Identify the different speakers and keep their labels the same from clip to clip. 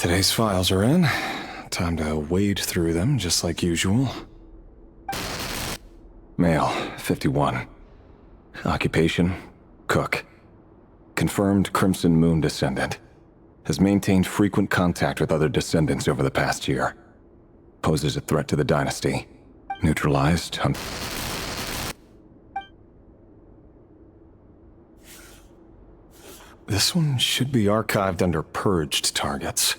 Speaker 1: Today's files are in. Time to wade through them just like usual. Male, 51. Occupation, cook. Confirmed Crimson Moon descendant. Has maintained frequent contact with other descendants over the past year. Poses a threat to the dynasty. Neutralized. This one should be archived under purged targets.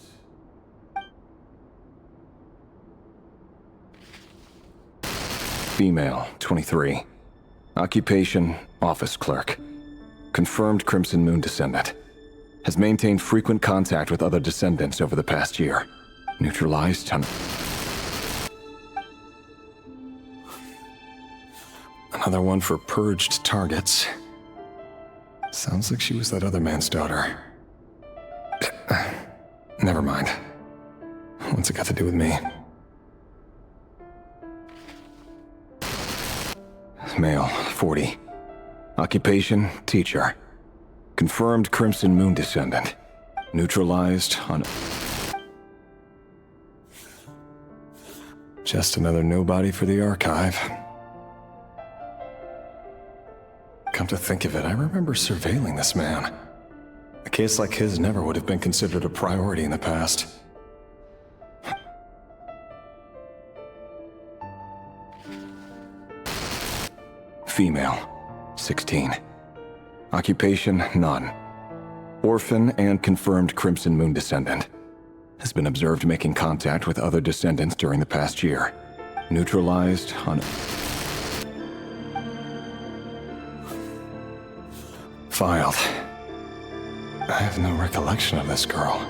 Speaker 1: Female, 23. Occupation, office clerk. Confirmed Crimson Moon descendant. Has maintained frequent contact with other descendants over the past year. Neutralized. Another one for purged targets. Sounds like she was that other man's daughter. Never mind. What's it got to do with me? Male, 40. Occupation, teacher. Confirmed Crimson Moon descendant. Neutralized on... Just another nobody for the archive. Come to think of it, I remember surveilling this man. A case like his never would have been considered a priority in the past. Female, 16. Occupation, none. Orphan and confirmed Crimson Moon descendant. Has been observed making contact with other descendants during the past year. Neutralized on... Filed. I have no recollection of this girl.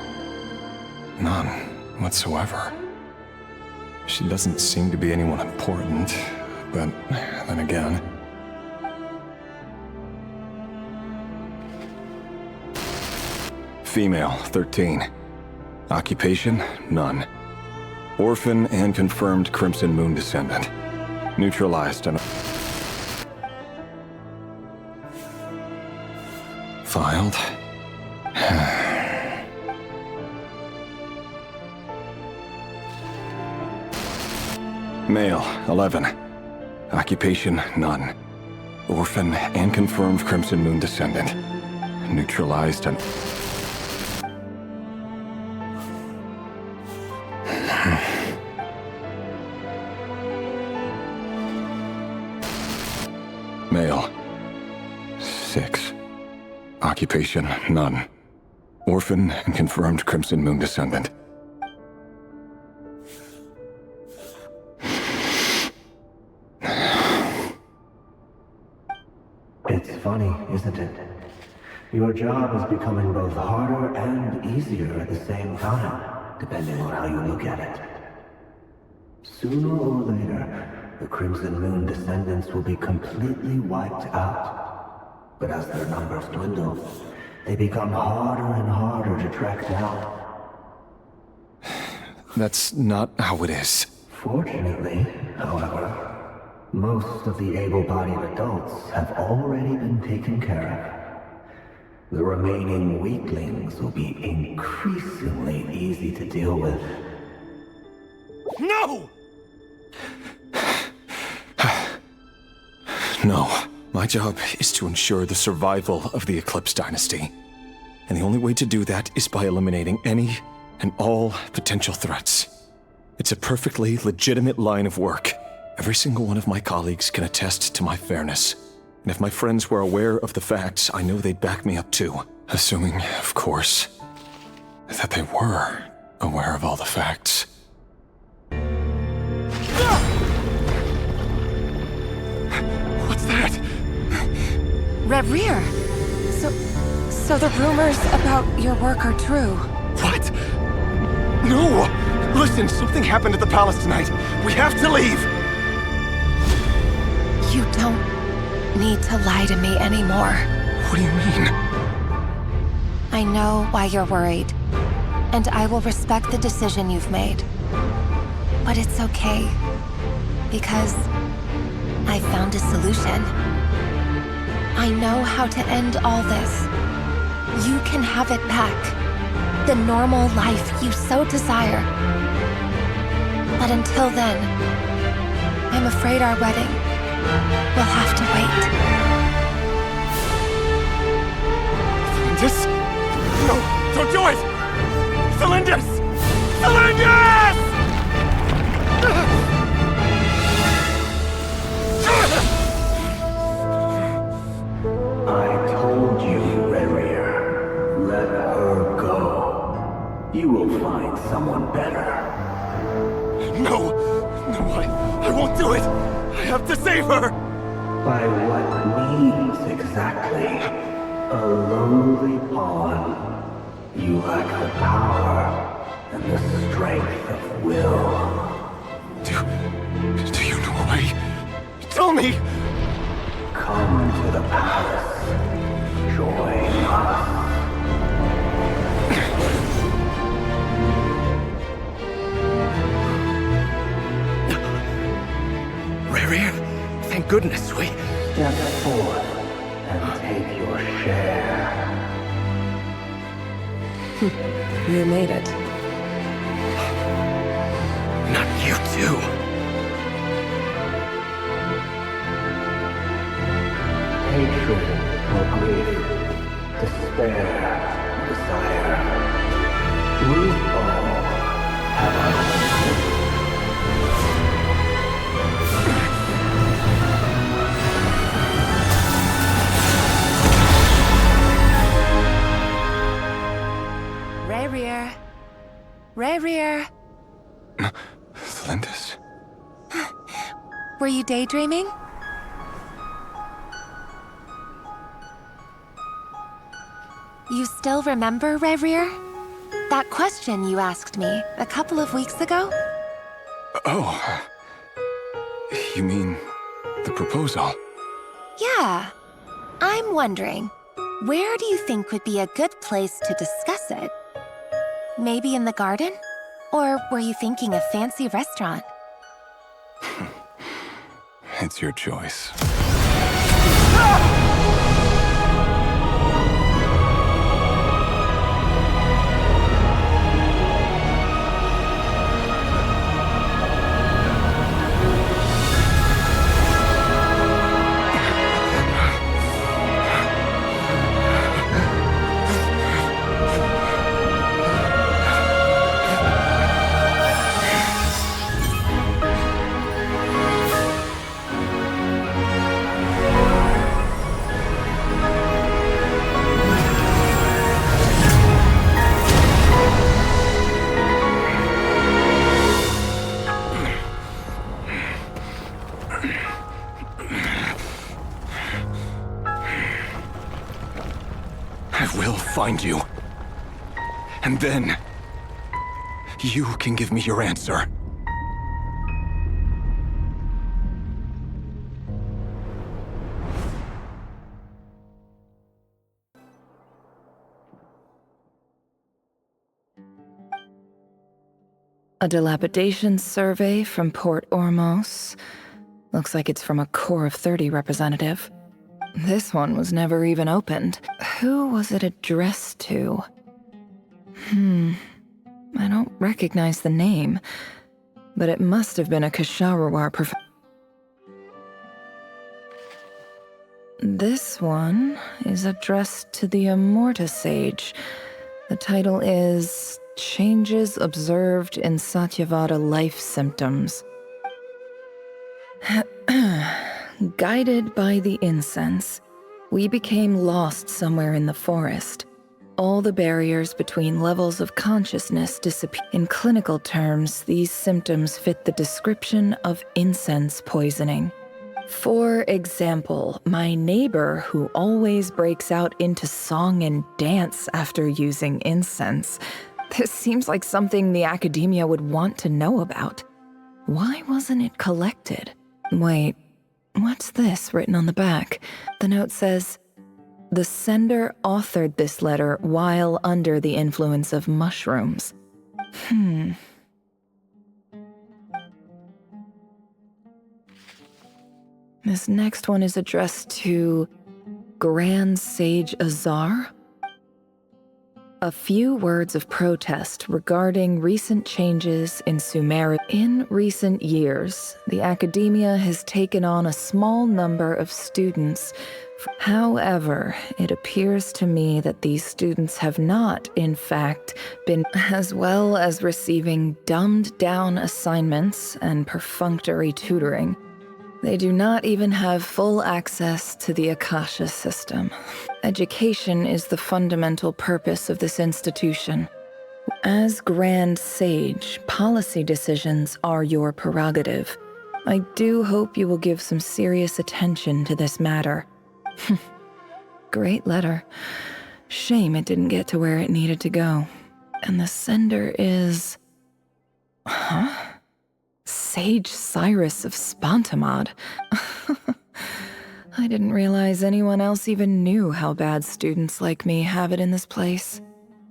Speaker 1: None whatsoever. She doesn't seem to be anyone important, but then again... Female, 13. Occupation, none. Orphan and confirmed Crimson Moon descendant. Neutralized on... Filed. Male, 11. Occupation, none. Orphan and confirmed Crimson Moon descendant. Neutralized on... Male, 6. Occupation, none. Orphan and confirmed Crimson Moon descendant.
Speaker 2: It's funny, isn't it? Your job is becoming both harder and easier at the same time, depending on how you look at it. Sooner or later, the Crimson Moon descendants will be completely wiped out. But as their numbers dwindle, they become harder and harder to track down.
Speaker 1: That's not how it is.
Speaker 2: Fortunately, however, most of the able-bodied adults have already been taken care of. The remaining weaklings will be increasingly easy to deal with.
Speaker 1: No! No. My job is to ensure the survival of the Eclipse Dynasty. And the only way to do that is by eliminating any and all potential threats. It's a perfectly legitimate line of work. Every single one of my colleagues can attest to my fairness. And if my friends were aware of the facts, I know they'd back me up too. Assuming, of course, that they were aware of all the facts. What's that?
Speaker 3: Red Rear! So the rumors about your work are true?
Speaker 1: What? No! Listen, something happened at the palace tonight. We have to leave!
Speaker 3: You don't need to lie to me anymore.
Speaker 1: What do you mean?
Speaker 3: I know why you're worried, and I will respect the decision you've made. But it's okay, because I found a solution. I know how to end all this. You can have it back. the normal life you so desire. But until then, I'm afraid our wedding will have to wait.
Speaker 1: Cylindus? No, don't do it! Cylindus! Cylindus!
Speaker 2: I told you, Rarier. Let her go. You will find someone better.
Speaker 1: No, I won't do it! I have to save her!
Speaker 2: By what means exactly? A lowly pawn. You lack the power and the strength of will.
Speaker 1: Do you know a way? Tell me!
Speaker 2: Come to the palace. Join us.
Speaker 1: Rarier, thank goodness we...
Speaker 2: Step forth and take your share.
Speaker 4: You made it.
Speaker 1: Not you too.
Speaker 2: Hatred or grief, despair, desire. We all have our own.
Speaker 3: Rarier. Rarier.
Speaker 1: Cylindus?
Speaker 3: Were you daydreaming? You still remember, Rarier? That question you asked me a couple of weeks ago?
Speaker 1: Oh. You mean the proposal?
Speaker 3: Yeah. I'm wondering, where do you think would be a good place to discuss it? Maybe in the garden? Or were you thinking a fancy restaurant?
Speaker 1: It's your choice. Find you. And then, you can give me your answer.
Speaker 4: A dilapidation survey from Port Ormos. Looks like it's from a Core of 30 representative. This one was never even opened. Who was it addressed to? I don't recognize the name, but it must have been a Ksharawar professor. This one is addressed to the Immorta Sage. The title is Changes Observed in Satyavada Life Symptoms. Guided by the incense, we became lost somewhere in the forest. All the barriers between levels of consciousness disappear. In clinical terms, these symptoms fit the description of incense poisoning. For example, my neighbor who always breaks out into song and dance after using incense. This seems like something the academia would want to know about. Why wasn't it collected? Wait. What's this written on the back? The note says, the sender authored this letter while under the influence of mushrooms. This next one is addressed to Grand Sage Azar. A few words of protest regarding recent changes in Sumeria. In recent years, the academia has taken on a small number of students. However, it appears to me that these students have not, in fact, been, as well as receiving dumbed-down assignments and perfunctory tutoring. They do not even have full access to the Akasha system. Education is the fundamental purpose of this institution. As Grand Sage, policy decisions are your prerogative. I do hope you will give some serious attention to this matter. Great letter. Shame it didn't get to where it needed to go. And the sender is... Huh? Sage Cyrus of Spontamod. I didn't realize anyone else even knew how bad students like me have it in this place.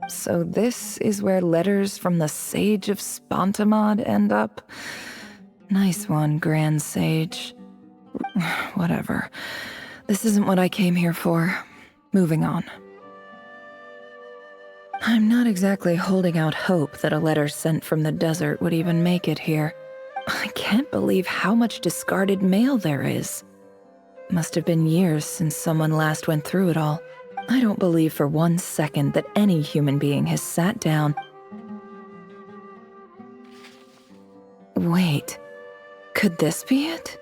Speaker 4: So this is where letters from the Sage of Spontamod end up? Nice one, Grand Sage. Whatever. This isn't what I came here for. Moving on. I'm not exactly holding out hope that a letter sent from the desert would even make it here. I can't believe how much discarded mail there is. Must have been years since someone last went through it all. I don't believe for 1 second that any human being has sat down. Wait, could this be it?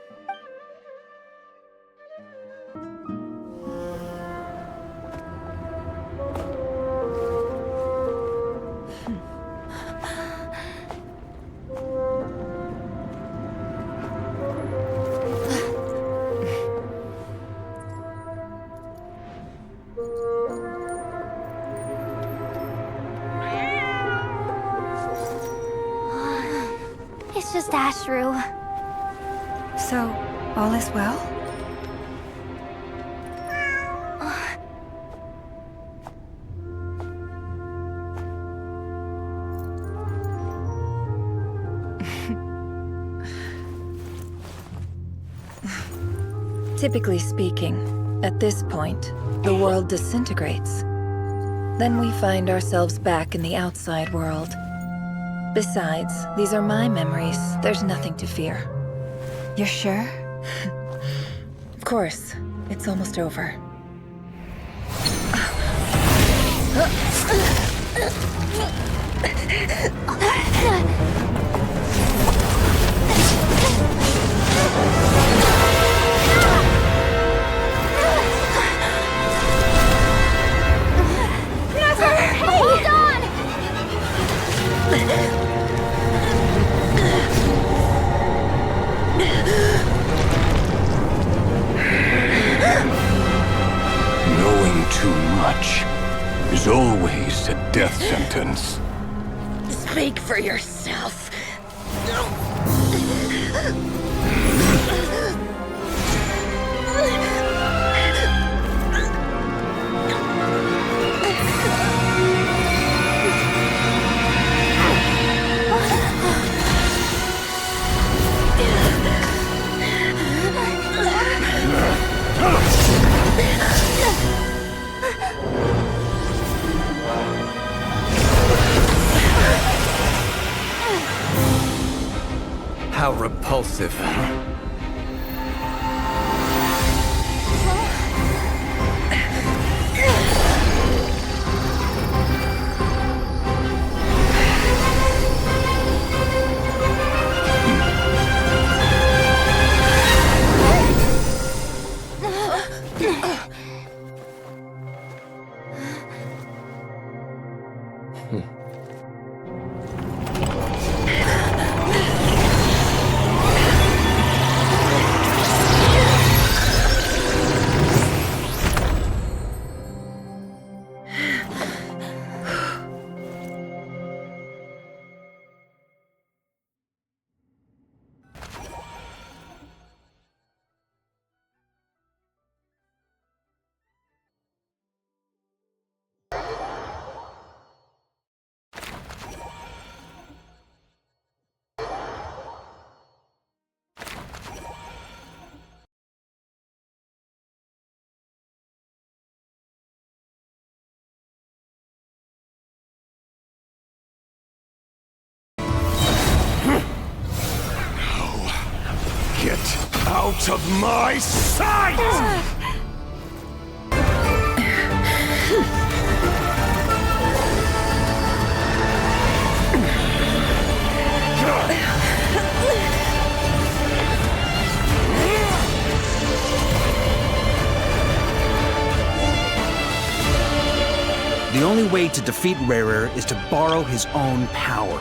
Speaker 5: It's just Ashru.
Speaker 3: So, all is well?
Speaker 4: Typically speaking, at this point, the world disintegrates. Then we find ourselves back in the outside world. Besides, these are my memories. There's nothing to fear.
Speaker 3: You're sure?
Speaker 4: Of course. It's almost over.
Speaker 5: Hold on!
Speaker 1: Knowing too much is always a death sentence.
Speaker 4: Speak for yourself.
Speaker 6: How repulsive.
Speaker 1: Out of my sight!
Speaker 7: The only way to defeat Rarer is to borrow his own power.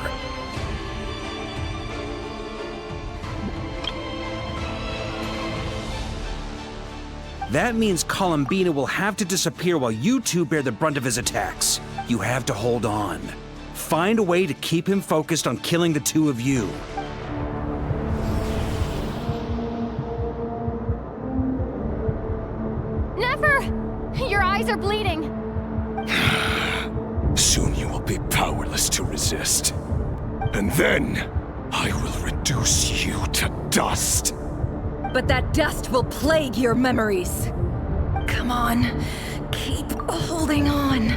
Speaker 7: That means Columbina will have to disappear while you two bear the brunt of his attacks. You have to hold on. Find a way to keep him focused on killing the two of you.
Speaker 5: Never! Your eyes are bleeding.
Speaker 1: Soon you will be powerless to resist. And then, I will reduce you to dust.
Speaker 4: But that dust will plague your memories. Come on, keep holding on.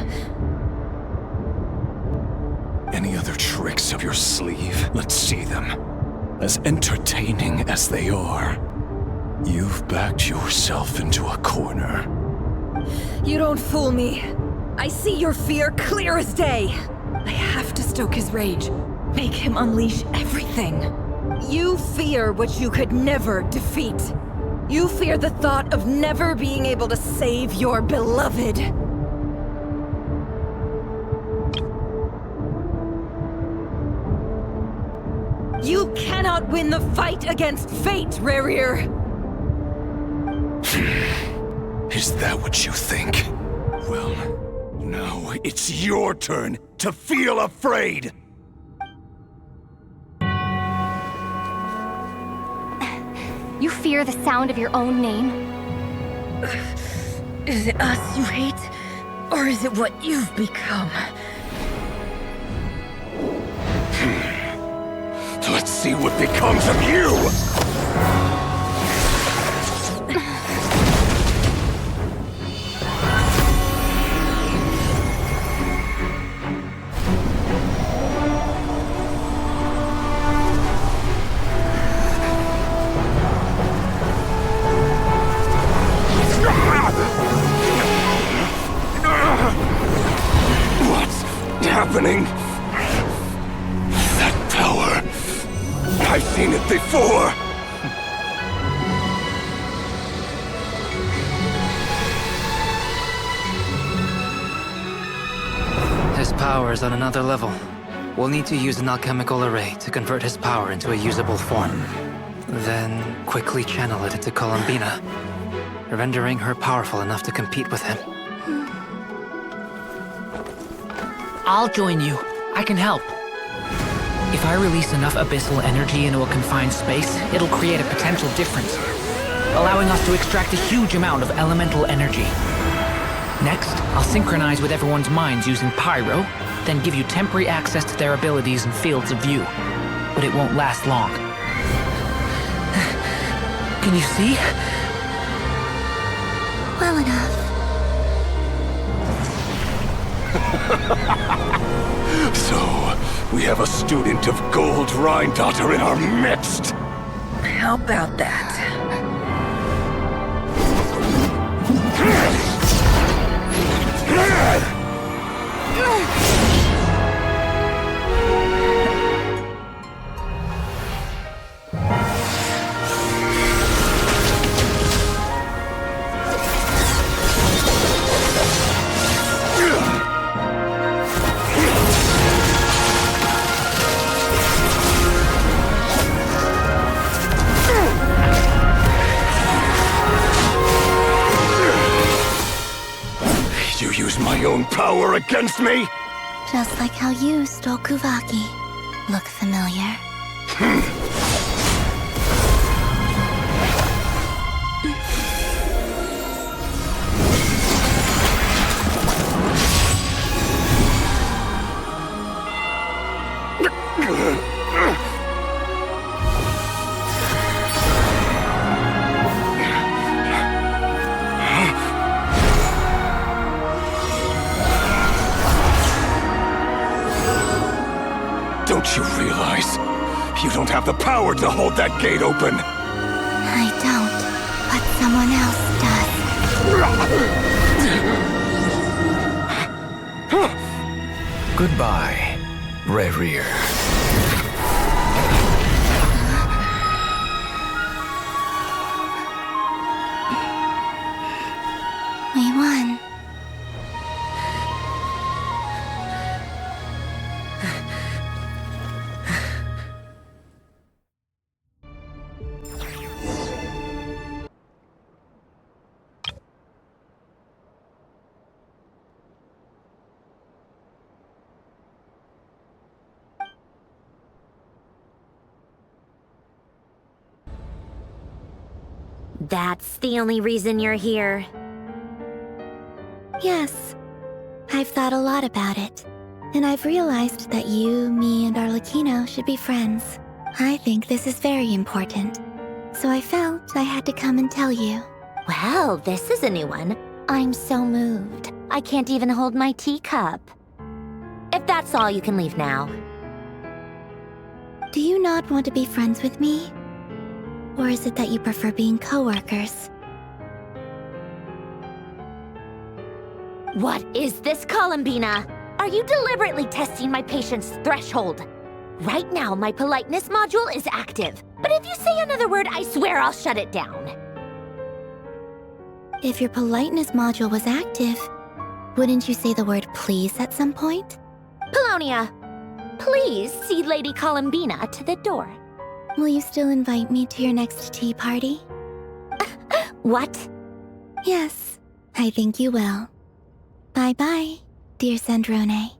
Speaker 1: Any other tricks up your sleeve? Let's see them. As entertaining as they are. You've backed yourself into a corner.
Speaker 4: You don't fool me. I see your fear clear as day. I have to stoke his rage. Make him unleash everything. You fear what you could never defeat. You fear the thought of never being able to save your beloved. You cannot win the fight against fate, Rarer.
Speaker 1: Is that what you think? Well, now it's your turn to feel afraid!
Speaker 5: You fear the sound of your own name?
Speaker 4: Is it us you hate? Or is it what you've become?
Speaker 1: Let's see what becomes of you! Happening? That power. I've seen it before.
Speaker 8: His power is on another level. We'll need to use an alchemical array to convert his power into a usable form. Then quickly channel it into Columbina, rendering her powerful enough to compete with him.
Speaker 9: I'll join you. I can help. If I release enough abyssal energy into a confined space, it'll create a potential difference, allowing us to extract a huge amount of elemental energy. Next, I'll synchronize with everyone's minds using Pyro, then give you temporary access to their abilities and fields of view. But it won't last long. Can you see?
Speaker 5: Well enough.
Speaker 1: So, we have a student of Gold Rhine-Daughter in our midst.
Speaker 4: How about that?
Speaker 1: You use my own power against me?
Speaker 5: Just like how you stole Kuvaki. Look familiar?
Speaker 1: Don't you realize? You don't have the power to hold that gate open!
Speaker 5: I don't.
Speaker 6: Goodbye, Reverie.
Speaker 5: We won.
Speaker 10: That's the only reason you're here?
Speaker 5: Yes. I've thought a lot about it. And I've realized that you, me, and Arlecchino should be friends. I think this is very important. So I felt I had to come and tell you.
Speaker 10: Well, this is a new one. I'm so moved. I can't even hold my teacup. If that's all, you can leave now.
Speaker 5: Do you not want to be friends with me? Or is it that you prefer being co-workers?
Speaker 10: What is this, Columbina? Are you deliberately testing my patience threshold? Right now, my politeness module is active. But if you say another word, I swear I'll shut it down.
Speaker 5: If your politeness module was active, wouldn't you say the word please at some point?
Speaker 10: Polonia, please see Lady Columbina to the door.
Speaker 5: Will you still invite me to your next tea party?
Speaker 10: What?
Speaker 5: Yes, I think you will. Bye-bye, dear Sandrone.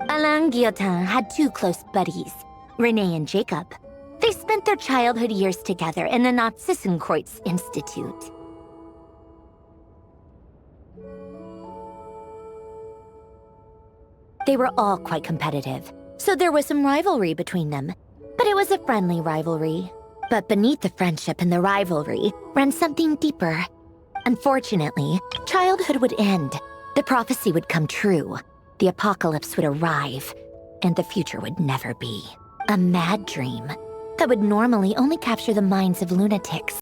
Speaker 10: Alain Guillotin had two close buddies, Renee and Jacob. They spent their childhood years together in the Narzissenkreuz Institute. They were all quite competitive, so there was some rivalry between them. But it was a friendly rivalry. But beneath the friendship and the rivalry ran something deeper. Unfortunately, childhood would end. The prophecy would come true. The apocalypse would arrive, and the future would never be. A mad dream that would normally only capture the minds of lunatics.